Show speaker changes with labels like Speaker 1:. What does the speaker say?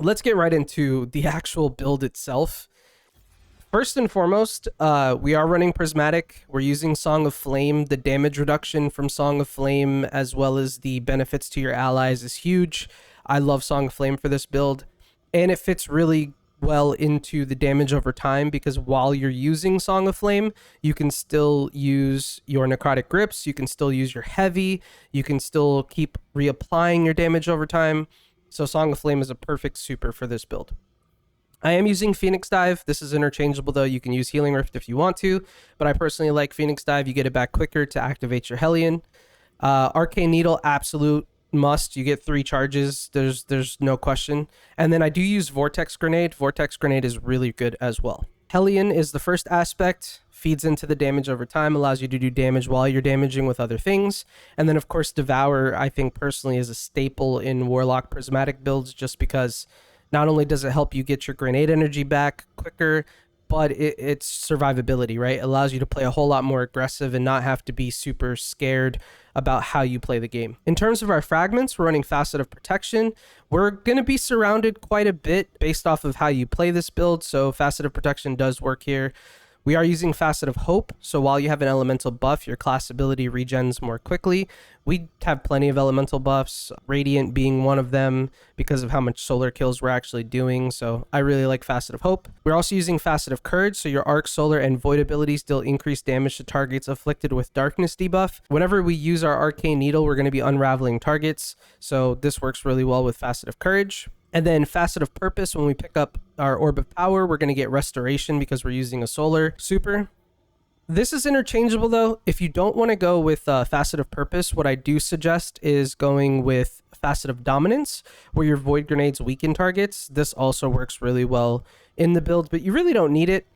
Speaker 1: let's get right into the actual build itself. First and foremost, we are running Prismatic. We're using Song of Flame. The damage reduction from Song of Flame, as well as the benefits to your allies, is huge. I love Song of Flame for this build, and it fits really well into the damage over time, because while you're using Song of Flame, you can still use your Necrotic Grips, you can still use your Heavy, you can still keep reapplying your damage over time. So Song of Flame is a perfect super for this build. I am using Phoenix Dive. This is interchangeable though. You can use Healing Rift if you want to, but I personally like Phoenix Dive. You get it back quicker to activate your Hellion. Arcane Needle, absolute must. You get 3 charges. There's no question. And then I do use Vortex Grenade. Vortex Grenade is really good as well. Hellion is the first aspect, feeds into the damage over time, allows you to do damage while you're damaging with other things. And then of course Devour, I think personally, is a staple in Warlock Prismatic builds, just because not only does it help you get your grenade energy back quicker, but it's survivability, right? It allows you to play a whole lot more aggressive and not have to be super scared about how you play the game. In terms of our fragments, we're running Facet of Protection. We're going to be surrounded quite a bit based off of how you play this build, so Facet of Protection does work here. We are using Facet of Hope, so while you have an elemental buff, your class ability regens more quickly. We have plenty of elemental buffs, Radiant being one of them because of how much solar kills we're actually doing, so I really like Facet of Hope. We're also using Facet of Courage, so your Arc, Solar, and Void abilities deal increased damage to targets afflicted with Darkness debuff. Whenever we use our Arcane Needle, we're going to be unraveling targets, so this works really well with Facet of Courage. And then Facet of Purpose, when we pick up our Orb of Power, we're going to get Restoration because we're using a solar super. This is interchangeable though. If you don't want to go with Facet of Purpose, what I do suggest is going with Facet of Dominance, where your Void Grenades weaken targets. This also works really well in the build, but you really don't need it.